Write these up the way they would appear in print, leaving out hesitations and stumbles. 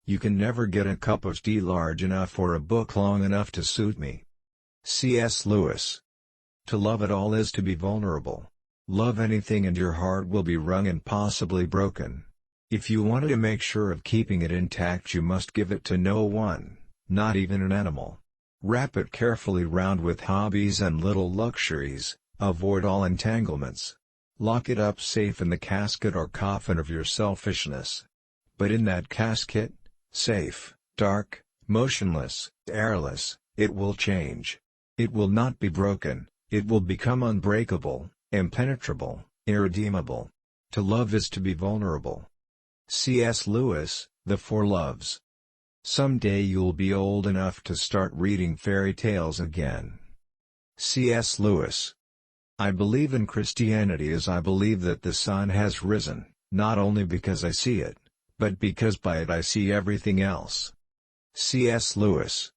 You can never get a cup of tea large enough or a book long enough to suit me. C.S. Lewis. To love at all is to be vulnerable. Love anything and your heart will be wrung and possibly broken. If you wanted to make sure of keeping it intact, you must give it to no one, not even an animal. Wrap it carefully round with hobbies and little luxuries, avoid all entanglements. Lock it up safe in the casket or coffin of your selfishness. But in that casket, safe, dark, motionless, airless, it will change. It will not be broken, it will become unbreakable, impenetrable, irredeemable. To love is to be vulnerable. C.S. Lewis, The Four Loves. Someday you'll be old enough to start reading fairy tales again. C.S. Lewis. I believe in Christianity as I believe that the sun has risen, not only because I see it, but because by it I see everything else. C.S. Lewis.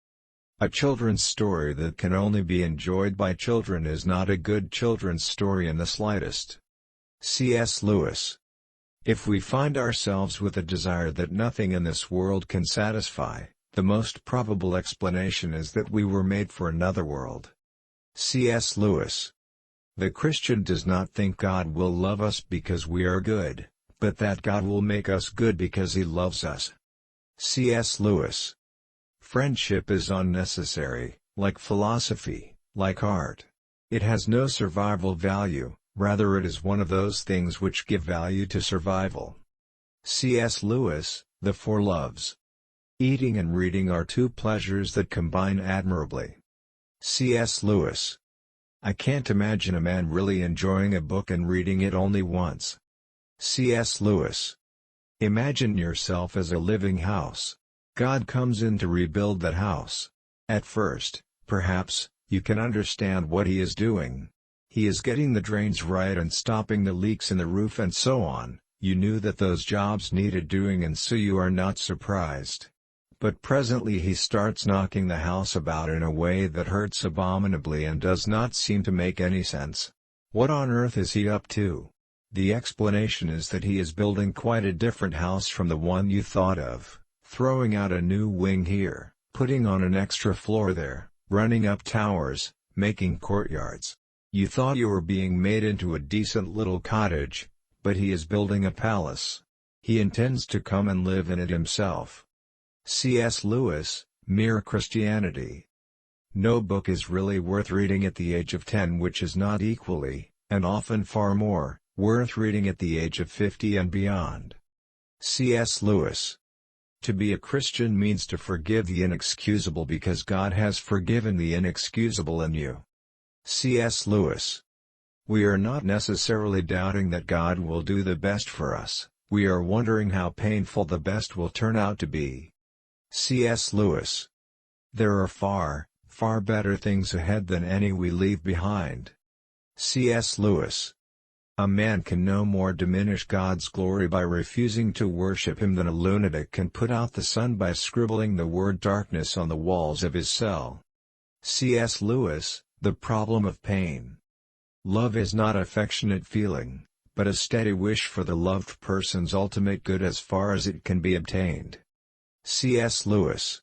A children's story that can only be enjoyed by children is not a good children's story in the slightest. C.S. Lewis. If we find ourselves with a desire that nothing in this world can satisfy, the most probable explanation is that we were made for another world. C.S. Lewis. The Christian does not think God will love us because we are good, but that God will make us good because He loves us. C.S. Lewis. Friendship is unnecessary, like philosophy, like art. It has no survival value, rather it is one of those things which give value to survival. C.S. Lewis, The Four Loves. Eating and reading are two pleasures that combine admirably. C.S. Lewis. I can't imagine a man really enjoying a book and reading it only once. C.S. Lewis. Imagine yourself as a living house. God comes in to rebuild that house. At first, perhaps, you can understand what He is doing. He is getting the drains right and stopping the leaks in the roof and so on. You knew that those jobs needed doing and so you are not surprised. But presently He starts knocking the house about in a way that hurts abominably and does not seem to make any sense. What on earth is He up to? The explanation is that He is building quite a different house from the one you thought of, throwing out a new wing here, putting on an extra floor there, running up towers, making courtyards. You thought you were being made into a decent little cottage, but He is building a palace. He intends to come and live in it Himself. C.S. Lewis, Mere Christianity. No book is really worth reading at the age of 10 which is not equally, and often far more, worth reading at the age of 50 and beyond. C.S. Lewis. To be a Christian means to forgive the inexcusable because God has forgiven the inexcusable in you. C.S. Lewis. We are not necessarily doubting that God will do the best for us, we are wondering how painful the best will turn out to be. C.S. Lewis. There are far, far better things ahead than any we leave behind. C.S. Lewis. A man can no more diminish God's glory by refusing to worship Him than a lunatic can put out the sun by scribbling the word darkness on the walls of his cell. C.S. Lewis, The Problem of Pain. Love is not affectionate feeling, but a steady wish for the loved person's ultimate good as far as it can be obtained. C.S. Lewis.